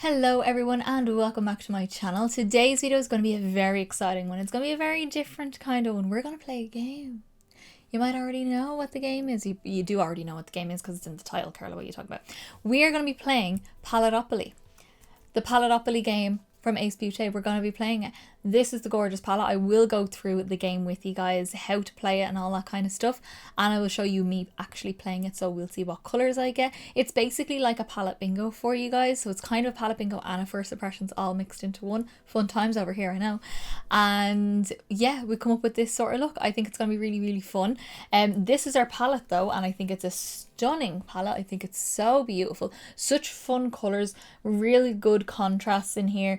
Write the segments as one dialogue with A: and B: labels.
A: Hello everyone and welcome back to my channel. Today's video is going to be a very exciting one. It's going to be a very different kind of one. We're going to play a game. You might already know what the game is. You do already know what the game is because it's in the title, Carla, what are you talking about? We are going to be playing Paletteopoly. The Paletteopoly game from Ace Beaute. We're going to be playing it. This is the gorgeous palette. I will go through the game with you guys, how to play it and all that kind of stuff, and I will show you me actually playing it, so we'll see what colours I get. It's basically like a palette bingo for you guys, so it's kind of palette bingo and a first impressions all mixed into one. Fun times over here, I know. And yeah, we come up with this sort of look. I think it's going to be really fun. This is our palette though, and I think it's a stunning palette. I think it's so beautiful, such fun colours, really good contrasts in here,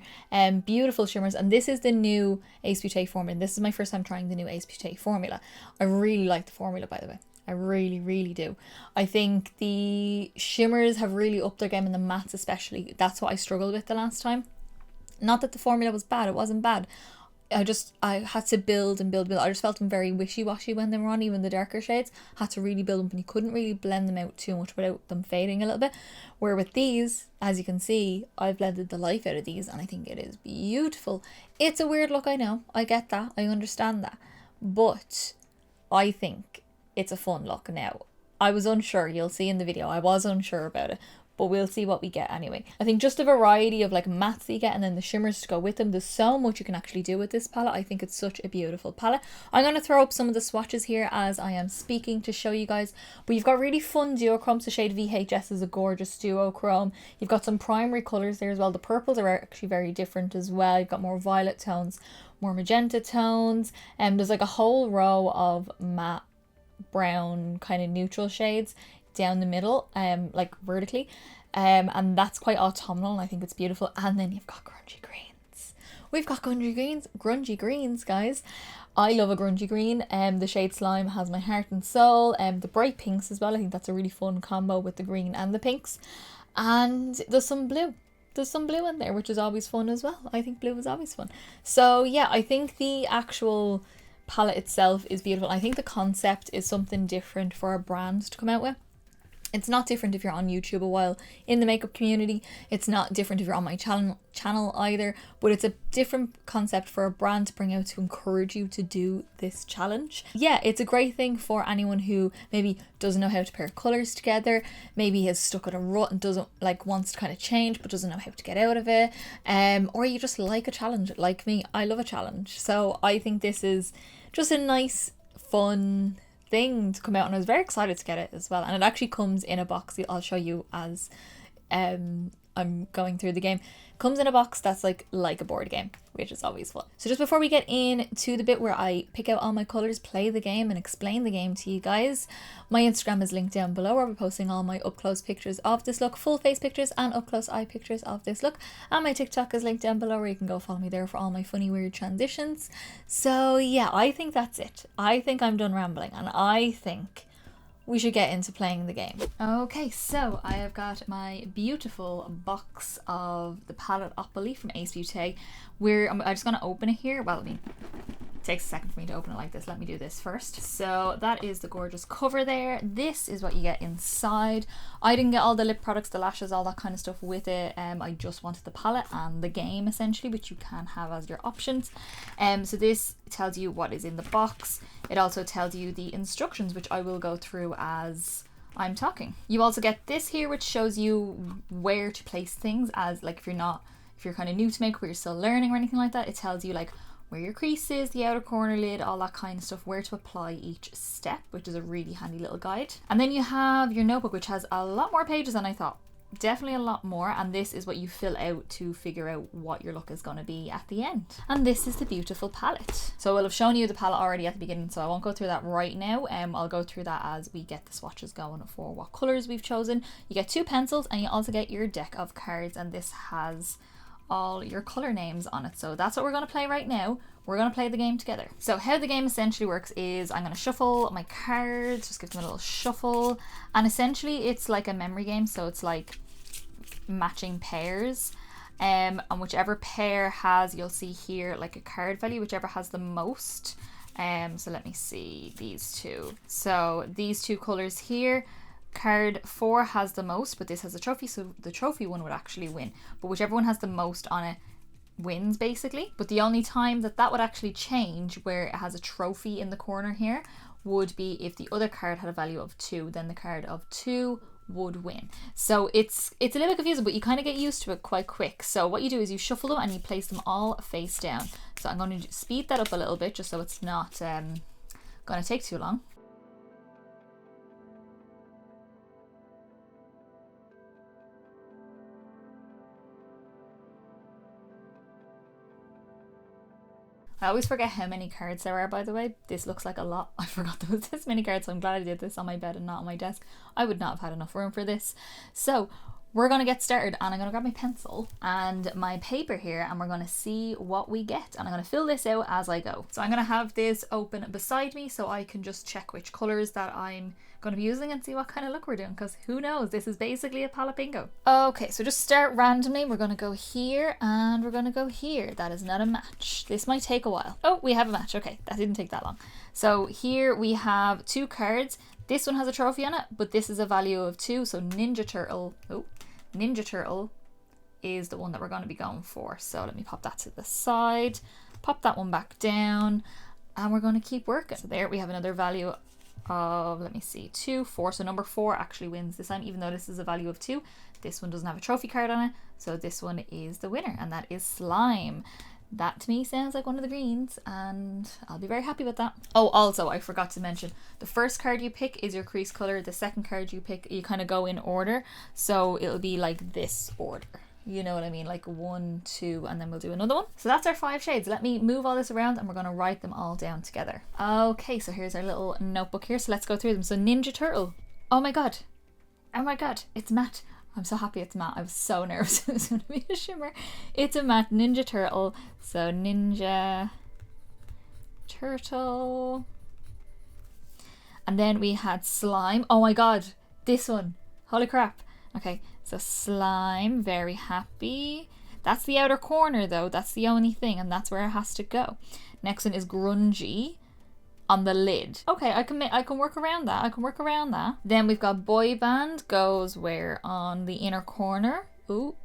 A: beautiful shimmers. And this is the new Ace Beaute formula. This is my first time trying the new Ace Beaute formula. I really like the formula, by the way. I really do. I think the shimmers have really upped their game, and the mattes especially. That's what I struggled with the last time. Not that the formula was bad, it wasn't bad. I had to build. I just felt them very wishy-washy when they were on, even the darker shades. Had to really build them, and you couldn't really blend them out too much without them fading a little bit. Where with these, as you can see, I've blended the life out of these, and I think it is beautiful. It's a weird look, I know. I get that. I understand that. But I think it's a fun look now. I was unsure. You'll see in the video. I was unsure about it. But we'll see what we get anyway. I think just a variety of like mattes that you get and then the shimmers to go with them. There's so much you can actually do with this palette. I think it's such a beautiful palette. I'm going to throw up some of the swatches here as I am speaking to show you guys. But you've got really fun duochromes. The shade VHS is a gorgeous duochrome. You've got some primary colours there as well. The purples are actually very different as well. You've got more violet tones, more magenta tones. And there's like a whole row of matte brown kind of neutral shades down the middle, like vertically, and that's quite autumnal, and I think it's beautiful. And then you've got grungy greens. We've got grungy greens, guys. I love a grungy green. The shade Slime has my heart and soul. The bright pinks as well. I think that's a really fun combo with the green and the pinks. And there's some blue. There's some blue in there, which is always fun as well. I think blue is always fun. So yeah, I think the actual palette itself is beautiful. I think the concept is something different for a brand to come out with. It's not different if you're on YouTube a while in the makeup community. It's not different if you're on my channel either. But it's a different concept for a brand to bring out to encourage you to do this challenge. Yeah, it's a great thing for anyone who maybe doesn't know how to pair colours together. Maybe has stuck in a rut and doesn't wants to kind of change but doesn't know how to get out of it. Or you just like a challenge like me. I love a challenge. So I think this is just a nice, fun thing to come out, and I was very excited to get it as well. And it actually comes in a box. I'll show you as I'm going through the game. Comes in a box that's like a board game, which is always fun. So just before we get into the bit where I pick out all my colours, play the game and explain the game to you guys, my Instagram is linked down below where I'll be posting all my up close pictures of this look, full face pictures and up close eye pictures of this look. And my TikTok is linked down below where you can go follow me there for all my funny weird transitions. So yeah, I think that's it. I think I'm done rambling, and I think we should get into playing the game. Okay, so I have got my beautiful box of the Paletteopoly from Ace Beaute. I'm just going to open it here. Well, I mean, it takes a second for me to open it like this. Let me do this first. So that is the gorgeous cover there. This is what you get inside. I didn't get all the lip products, the lashes, all that kind of stuff with it. I just wanted the palette and the game essentially, which you can have as your options. So this tells you what is in the box. It also tells you the instructions, which I will go through as I'm talking. You also get this here, which shows you where to place things, as like if you're kind of new to makeup or you're still learning or anything like that. It tells you like where your crease is, the outer corner lid, all that kind of stuff, where to apply each step, which is a really handy little guide. And then you have your notebook, which has a lot more pages than I thought. Definitely a lot more, and this is what you fill out to figure out what your look is going to be at the end. And this is the beautiful palette. So I will have shown you the palette already at the beginning, so I won't go through that right now. I'll go through that as we get the swatches going for what colours we've chosen. You get 2 pencils, and you also get your deck of cards, and this has all your colour names on it. So that's what we're going to play right now. We're going to play the game together. So how the game essentially works is I'm going to shuffle my cards, just give them a little shuffle, and essentially it's like a memory game. So it's like matching pairs, and whichever pair has, you'll see here like a card value, whichever has the most. So let me see these two. So these two colours here card 4 has the most, but this has a trophy, so the trophy one would actually win. But whichever one has the most on it wins, basically. But the only time that that would actually change, where it has a trophy in the corner here, would be if the other card had a value of 2, then the card of 2 would win. So it's a little bit confusing, but you kind of get used to it quite quick. So what you do is you shuffle them and you place them all face down. So I'm going to speed that up a little bit just so it's not going to take too long. I always forget how many cards there are, by the way. This looks like a lot. I forgot there was this many cards, so I'm glad I did this on my bed and not on my desk. I would not have had enough room for this. So we're going to get started, and I'm going to grab my pencil and my paper here, and we're going to see what we get. And I'm going to fill this out as I go. So I'm going to have this open beside me so I can just check which colours that I'm going to be using and see what kind of look we're doing, because who knows, this is basically a palette bingo. Okay, so just start randomly. We're going to go here and we're going to go here. That is not a match. This might take a while. Oh, we have a match. Okay, that didn't take that long. So here we have 2 cards. This one has a trophy on it, but this is a value of 2, so Ninja Turtle, Ninja Turtle is the one that we're going to be going for. So let me pop that to the side, pop that one back down, and we're going to keep working. So there we have another value of, let me see, 2, 4. So number 4 actually wins this time, even though this is a value of 2. This one doesn't have a trophy card on it, so this one is the winner, and that is Slime. That to me sounds like one of the greens, and I'll be very happy with that. Oh, also I forgot to mention, the first card you pick is your crease color. The second card you pick, you kind of go in order, so it'll be like this order. You know what I mean? Like 1, 2, and then we'll do another one. So that's our 5 shades. Let me move all this around and we're going to write them all down together. Okay, so here's our little notebook here. So let's go through them. So Ninja Turtle. Oh my god. Oh my god. It's matte. I'm so happy it's matte. I was so nervous it was going to be a shimmer. It's a matte Ninja Turtle. So Ninja Turtle. And then we had Slime. Oh my god. This one. Holy crap. Okay, so Slime, very happy. That's the outer corner though, that's the only thing, and that's where it has to go. Next one is Grungy on the lid. Okay, I can work around that. I can work around that. Then we've got Boy Band goes where? On the inner corner. Ooh,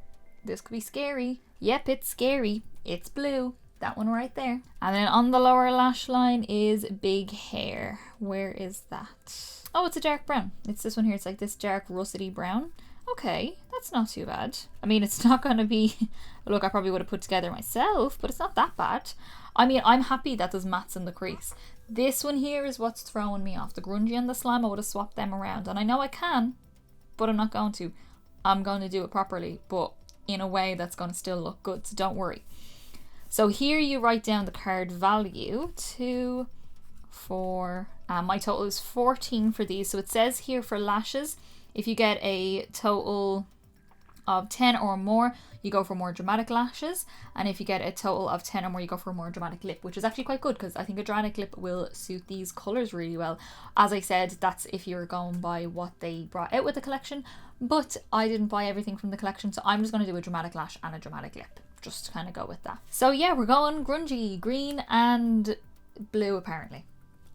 A: this could be scary. Yep, it's scary. It's blue. That one right there. And then on the lower lash line is Big Hair. Where is that? Oh, it's a dark brown. It's this one here. It's like this dark russety brown. Okay, that's not too bad. I mean, it's not going to be... Look, I probably would have put together myself, but it's not that bad. I mean, I'm happy that there's mattes in the crease. This one here is what's throwing me off. The Grungy and the Slime, I would have swapped them around. And I know I can, but I'm not going to. I'm going to do it properly, but in a way that's going to still look good, so don't worry. So here you write down the card value, 2, 4, my total is 14 for these. So it says here for lashes, if you get a total of 10 or more, you go for more dramatic lashes. And if you get a total of 10 or more, you go for a more dramatic lip, which is actually quite good because I think a dramatic lip will suit these colours really well. As I said, that's if you're going by what they brought out with the collection, but I didn't buy everything from the collection, so I'm just going to do a dramatic lash and a dramatic lip, just to kind of go with that. So yeah, we're going grungy, green and blue apparently.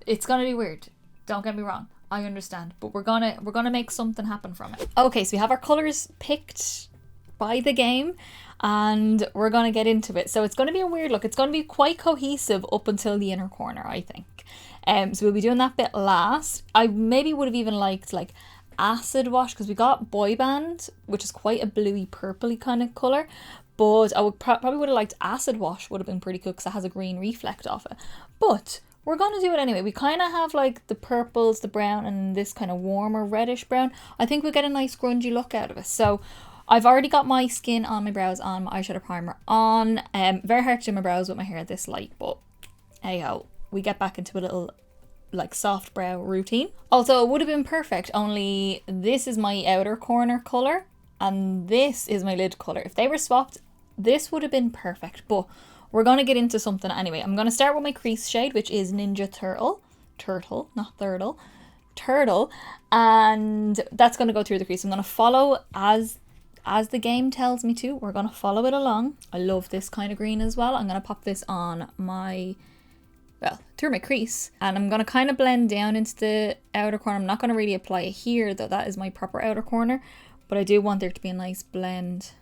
A: It's going to be weird, don't get me wrong. I understand, but we're gonna make something happen from it. Okay, so we have our colours picked by the game and we're gonna get into it. So it's gonna be a weird look. It's gonna be quite cohesive up until the inner corner, I think. So we'll be doing that bit last. I maybe would have even liked like acid wash because we got Boy Band, which is quite a bluey purpley kind of colour. But I would probably would have liked acid wash, would have been pretty cool because it has a green reflect off it. But we're going to do it anyway. We kind of have like the purples, the brown, and this kind of warmer reddish brown. I think we'll get a nice grungy look out of it. So I've already got my skin on, my brows on, my eyeshadow primer on. Very hard to do my brows with my hair this light, but anyhow, we get back into a little like soft brow routine. Also, it would have been perfect, only this is my outer corner colour and this is my lid colour. If they were swapped, this would have been perfect, but we're going to get into something anyway. I'm going to start with my crease shade, which is Ninja Turtle. Turtle, not Turtle. Turtle. And that's going to go through the crease. I'm going to follow as the game tells me to. We're going to follow it along. I love this kind of green as well. I'm going to pop this on my well, through my crease. And I'm going to kind of blend down into the outer corner. I'm not going to really apply it here, though that is my proper outer corner. But I do want there to be a nice blend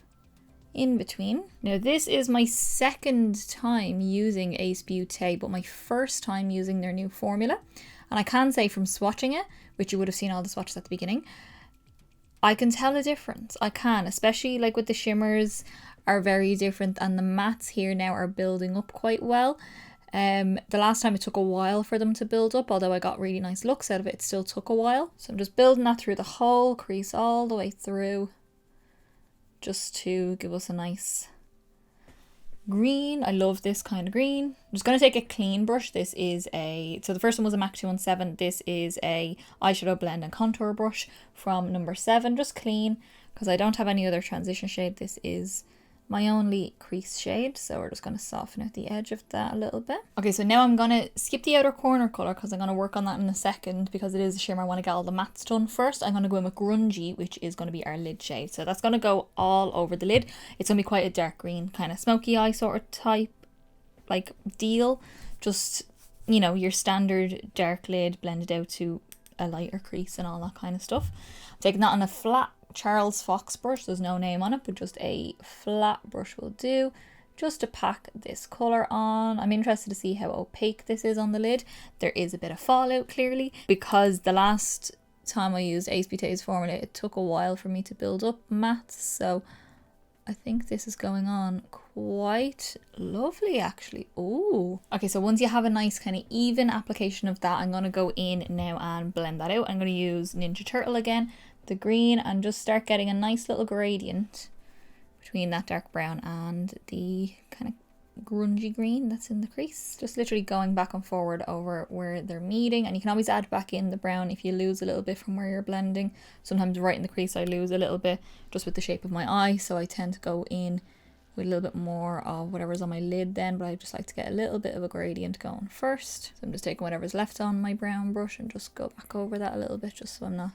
A: in between. Now this is my second time using Ace Beaute, but my first time using their new formula. And I can say from swatching it, which you would have seen all the swatches at the beginning, I can tell a difference. I can, especially like with the shimmers are very different and the mattes here now are building up quite well. The last time it took a while for them to build up, although I got really nice looks out of it, it still took a while. So I'm just building that through the whole crease all the way through, just to give us a nice green. I love this kind of green. I'm just going to take a clean brush. This is so the first one was a MAC 217. This is a eyeshadow blend and contour brush from number 7, just clean, because I don't have any other transition shade. This is my only crease shade, so we're just going to soften out the edge of that a little bit. Okay, so now I'm going to skip the outer corner colour because I'm going to work on that in a second, because it is a shimmer. I want to get all the mattes done first. I'm going to go in with Grungy, which is going to be our lid shade. So that's going to go all over the lid. It's going to be quite a dark green, kind of smoky eye sort of type, like deal. Just, you know, your standard dark lid blended out to a lighter crease and all that kind of stuff. I'm taking that on a flat Charles Fox brush. There's no name on it, but just a flat brush will do, just to pack this colour on. I'm interested to see how opaque this is on the lid. There is a bit of fallout clearly, because the last time I used Ace Beaute's formula, it took a while for me to build up mattes, so I think this is going on quite lovely actually. Oh, okay, so once you have a nice kind of even application of that, I'm going to go in now and blend that out. I'm going to use Ninja Turtle again, the green, and just start getting a nice little gradient between that dark brown and the kind of grungy green that's in the crease. Just literally going back and forward over where they're meeting, and you can always add back in the brown if you lose a little bit from where you're blending. Sometimes right in the crease I lose a little bit just with the shape of my eye, so I tend to go in with a little bit more of whatever's on my lid then, but I just like to get a little bit of a gradient going first. So I'm just taking whatever's left on my brown brush and just go back over that a little bit, just so I'm not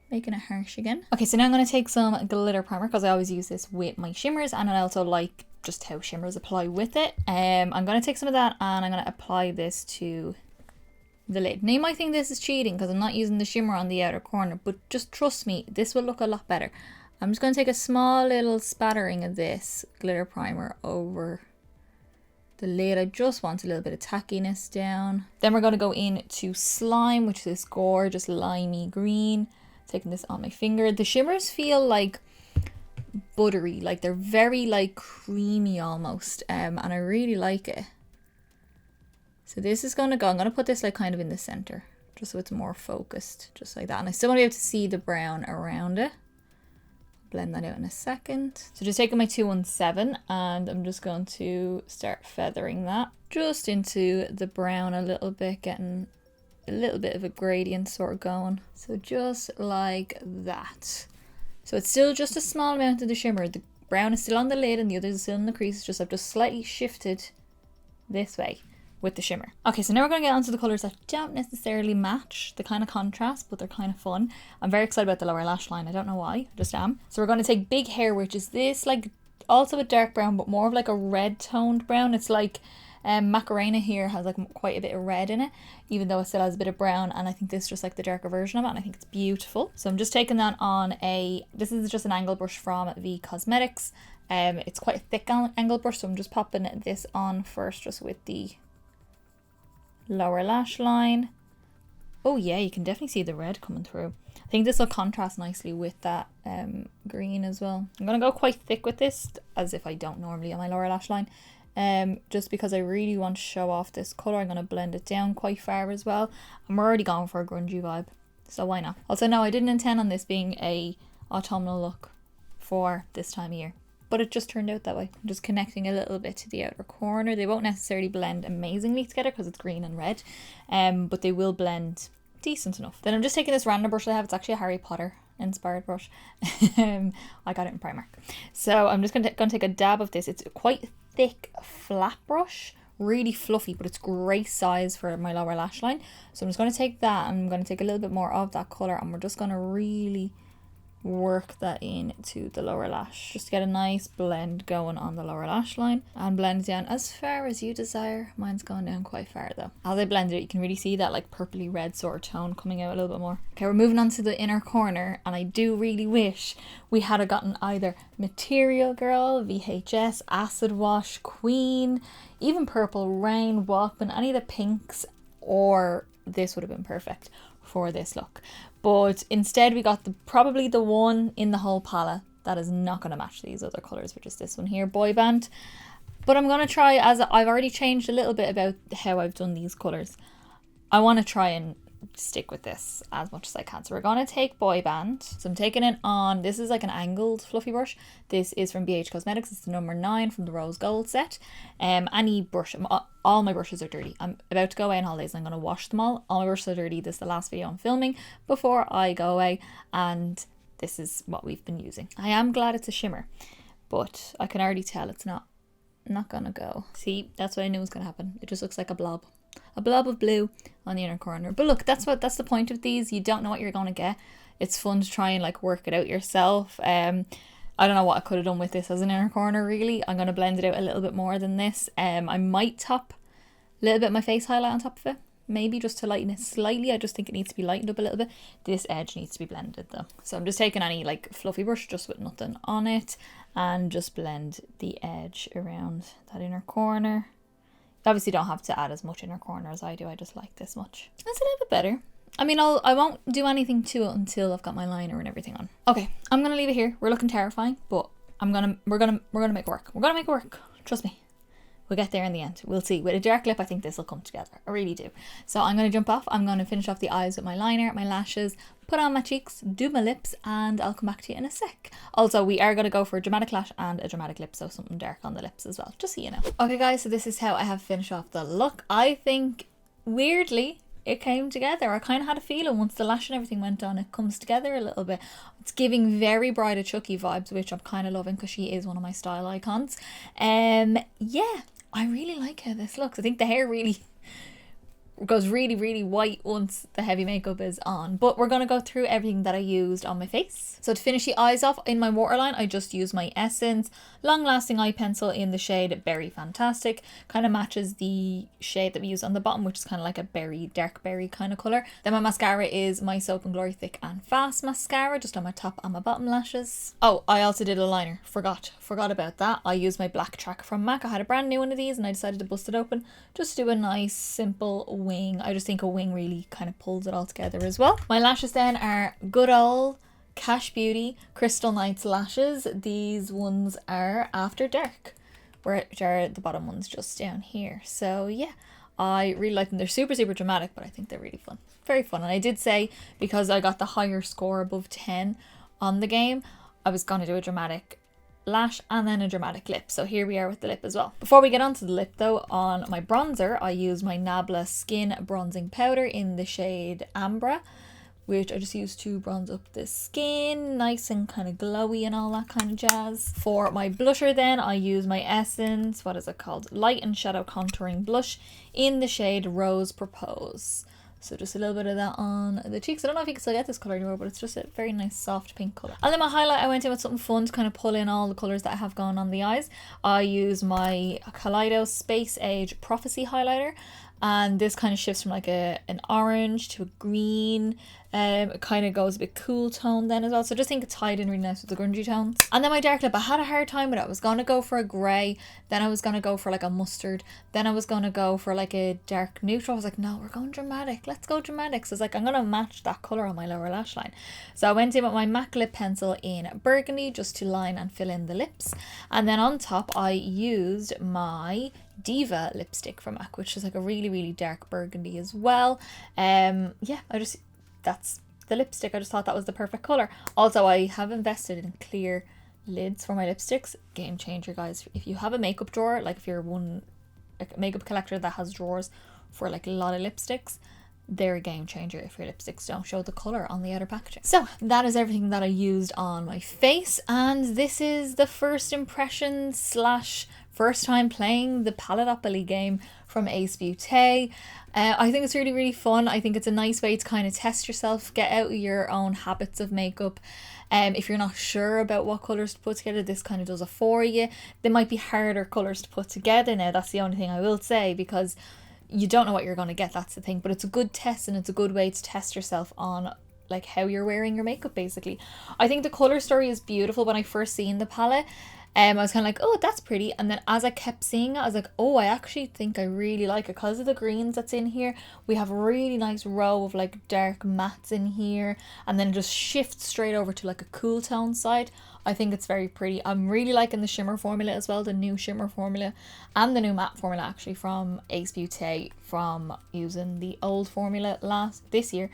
A: making it harsh again. Okay, so now I'm going to take some glitter primer, because I always use this with my shimmers, and I also like just how shimmers apply with it. I'm going to take some of that and I'm going to apply this to the lid. Now you might think this is cheating because I'm not using the shimmer on the outer corner, but just trust me, this will look a lot better. I'm just going to take a small little spattering of this glitter primer over the lid. I just want a little bit of tackiness down. Then we're going to go into slime, which is this gorgeous limey green. Taking this on my finger. The shimmers feel like buttery, like they're very like creamy almost, and I really like it. So this is going to go, I'm going to put this like kind of in the center, just so it's more focused, just like that. And I still want to be able to see the brown around it. Blend that out in a second. So just taking my 217 and I'm just going to start feathering that just into the brown a little bit, getting a little bit of a gradient sort of going. So just like that. So it's still just a small amount of the shimmer. The brown is still on the lid and the others are still in the crease. Just I've just slightly shifted this way with the shimmer. Okay, so now we're going to get onto the colours that don't necessarily match, the kind of contrast, but they're kind of fun. I'm very excited about the lower lash line. I don't know why, I just am. So we're going to take Big Hair, which is this like also a dark brown, but more of like a red toned brown. It's like Macarena here has like quite a bit of red in it, even though it still has a bit of brown, and I think this is just like the darker version of it, and I think it's beautiful. So I'm just taking that on this is just an angle brush from V Cosmetics. It's quite a thick angle brush, so I'm just popping this on first just with the lower lash line. Oh yeah, you can definitely see the red coming through. I think this will contrast nicely with that green as well. I'm going to go quite thick with this, as if I don't normally on my lower lash line. Just because I really want to show off this colour. I'm going to blend it down quite far as well. I'm already going for a grungy vibe, so why not? Also, no, I didn't intend on this being a autumnal look for this time of year, but it just turned out that way. I'm just connecting a little bit to the outer corner. They won't necessarily blend amazingly together because it's green and red, but they will blend decent enough. Then I'm just taking this random brush I have. It's actually a Harry Potter inspired brush. I got it in Primark. So I'm just going to take a dab of this. It's quite thick, flat brush, really fluffy, but it's great size for my lower lash line. So I'm just going to take that and I'm going to take a little bit more of that colour, and we're just going to really work that into the lower lash. Just get a nice blend going on the lower lash line and blend down as far as you desire. Mine's going down quite far though. As I blend it, you can really see that like purpley red sort of tone coming out a little bit more. Okay, we're moving on to the inner corner, and I do really wish we had gotten either Material Girl, VHS, Acid Wash, Queen, even Purple Rain, Walkman, any of the pinks, or this would have been perfect for this look. But instead we got probably the one in the whole palette that is not going to match these other colours, which is this one here, Boy Band. But I'm going to try, as I've already changed a little bit about how I've done these colours, I want to try and stick with this as much as I can. So we're going to take Boy Band. So I'm taking it on, this is like an angled fluffy brush. This is from BH Cosmetics. It's the number 9 from the Rose Gold set. Any brush, all my brushes are dirty. I'm about to go away on holidays and I'm going to wash them all. All my brushes are dirty. This is the last video I'm filming before I go away, and this is what we've been using. I am glad it's a shimmer, but I can already tell it's not gonna go. See, that's what I knew was gonna happen. It just looks like a blob of blue on the inner corner. But look, that's the point of these. You don't know what you're gonna get. It's fun to try and like work it out yourself. I don't know what I could have done with this as an inner corner really. I'm gonna blend it out a little bit more than this. I might top a little bit of my face highlight on top of it, maybe just to lighten it slightly. I just think it needs to be lightened up a little bit. This edge needs to be blended though. So I'm just taking any like fluffy brush just with nothing on it and just blend the edge around that inner corner. You obviously don't have to add as much inner corner as I do. I just like this much. That's a little bit better. I mean, I won't do anything to it until I've got my liner and everything on. Okay, I'm gonna leave it here. We're looking terrifying, but we're gonna make it work. We're gonna make it work. Trust me. We'll get there in the end. We'll see. With a dark lip, I think this will come together. I really do. So I'm going to jump off. I'm going to finish off the eyes with my liner, my lashes, put on my cheeks, do my lips, and I'll come back to you in a sec. Also, we are going to go for a dramatic lash and a dramatic lip, so something dark on the lips as well, just so you know. Okay guys, so this is how I have finished off the look. I think, weirdly, it came together. I kind of had a feeling once the lash and everything went on, it comes together a little bit. It's giving very Bride of Chucky vibes, which I'm kind of loving because she is one of my style icons. Yeah, I really like how this looks. I think the hair really goes really white once the heavy makeup is on, but we're going to go through everything that I used on my face. So to finish the eyes off, in my waterline I just used my Essence long lasting eye pencil in the shade Berry Fantastic. Kind of matches the shade that we use on the bottom, which is kind of like a berry, dark berry kind of colour. Then my mascara is my Soap and Glory Thick and Fast mascara, just on my top and my bottom lashes. Oh, I also did a liner. Forgot about that. I used my black track from MAC. I had a brand new one of these and I decided to bust it open just to do a nice simple wing. I just think a wing really kind of pulls it all together as well. My lashes then are good old Cash Beauty Crystal Nights lashes. These ones are After Dark, which are the bottom ones just down here. So yeah, I really like them. They're super dramatic, but I think they're really fun. Very fun. And I did say, because I got the higher score above 10 on the game, I was going to do a dramatic lash and then a dramatic lip. So here we are with the lip as well. Before we get onto the lip though, on my bronzer I use my Nabla Skin Bronzing Powder in the shade Ambra, which I just use to bronze up the skin, nice and kind of glowy and all that kind of jazz. For my blusher then, I use my Essence, what is it called? Light and Shadow Contouring Blush in the shade Rose Propose. So just a little bit of that on the cheeks. I don't know if you can still get this colour anymore, but it's just a very nice soft pink colour. And then my highlight, I went in with something fun to kind of pull in all the colours that I have going on the eyes. I use my Kaleidos Space Age Prophecy highlighter. And this kind of shifts from like an orange to a green. It kind of goes a bit cool tone then as well. So I just think it's tied in really nice with the grungy tones. And then my dark lip, I had a hard time with it. I was going to go for a grey. Then I was going to go for like a mustard. Then I was going to go for like a dark neutral. I was like, no, we're going dramatic. Let's go dramatic. So I was like, I'm going to match that colour on my lower lash line. So I went in with my MAC lip pencil in burgundy just to line and fill in the lips. And then on top, I used my Diva lipstick from MAC, which is like a really dark burgundy as well. Yeah, that's the lipstick. I just thought that was the perfect color. Also, I have invested in clear lids for my lipsticks. Game changer, guys. If you have a makeup drawer, like if you're a makeup collector that has drawers for like a lot of lipsticks, they're a game changer if your lipsticks don't show the color on the outer packaging. So that is everything that I used on my face, and this is the first impression / first time playing the Paletteopoly game from Ace Beaute. I think it's really, really fun. I think it's a nice way to kind of test yourself, get out of your own habits of makeup. If you're not sure about what colours to put together, this kind of does it for you. They might be harder colours to put together now, that's the only thing I will say, because you don't know what you're going to get, that's the thing. But it's a good test, and it's a good way to test yourself on like how you're wearing your makeup basically. I think the colour story is beautiful. When I first seen the palette, I was kind of like, oh, that's pretty. And then as I kept seeing it, I was like, oh, I actually think I really like it because of the greens that's in here. We have a really nice row of like dark mattes in here. And then it just shifts straight over to like a cool tone side. I think it's very pretty. I'm really liking the shimmer formula as well. The new shimmer formula and the new matte formula actually from Ace Beaute, from using the old formula this year.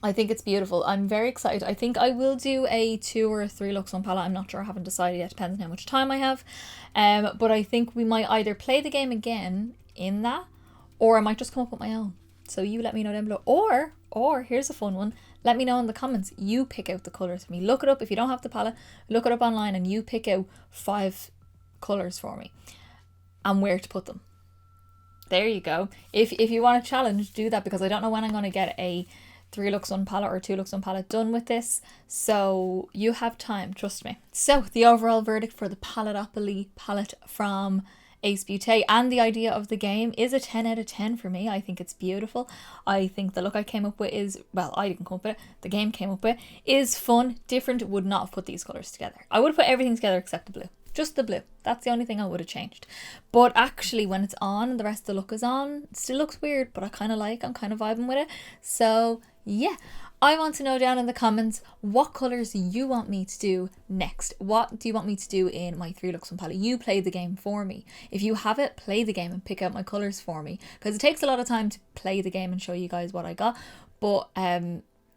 A: I think it's beautiful. I'm very excited. I think I will do a 2 or 3 looks on palette. I'm not sure. I haven't decided yet. Depends on how much time I have. But I think we might either play the game again in that, or I might just come up with my own. So you let me know down below. Or here's a fun one. Let me know in the comments. You pick out the colours for me. Look it up. If you don't have the palette, look it up online and you pick out 5 colours for me and where to put them. There you go. If you want a challenge, do that, because I don't know when I'm going to get a 3 looks on palette or 2 looks on palette done with this, so you have time, trust me. So the overall verdict for the Paletteopoly palette from Ace Beaute and the idea of the game is a 10 out of 10 for me. I think it's beautiful. I think the look I came up with is, well, I didn't come up with it, the game came up with, is fun, different. Would not have put these colours together. I would have put everything together except the blue. Just the blue. That's the only thing I would have changed. But actually when it's on and the rest of the look is on, it still looks weird, but I kind of like, I'm kind of vibing with it. So yeah, I want to know down in the comments what colours you want me to do next. What do you want me to do in my 3 looks on palette? You play the game for me. If you have it, play the game and pick out my colours for me, because it takes a lot of time to play the game and show you guys what I got. But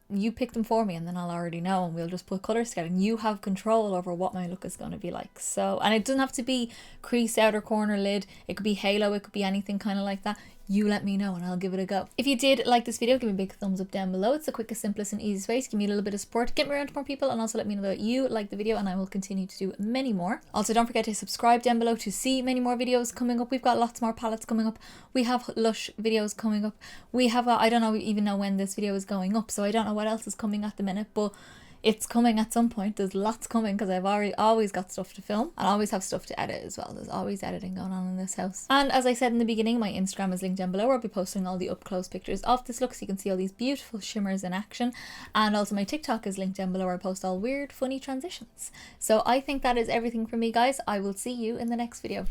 A: you pick them for me and then I'll already know, and we'll just put colours together and you have control over what my look is going to be like. So, and it doesn't have to be crease, outer corner, lid. It could be halo, it could be anything kind of like that. You let me know and I'll give it a go. If you did like this video, give me a big thumbs up down below. It's the quickest, simplest and easiest way to give me a little bit of support, get me around to more people, and also let me know that you like the video, and I will continue to do many more. Also, don't forget to subscribe down below to see many more videos coming up. We've got lots more palettes coming up. We have Lush videos coming up. We have I don't even know when this video is going up, so I don't know what else is coming at the minute, but it's coming at some point. There's lots coming because I've always got stuff to film and I always have stuff to edit as well. There's always editing going on in this house. And as I said in the beginning, my Instagram is linked down below, where I'll be posting all the up close pictures of this look so you can see all these beautiful shimmers in action. And also my TikTok is linked down below, where I post all weird, funny transitions. So I think that is everything from me, guys. I will see you in the next video.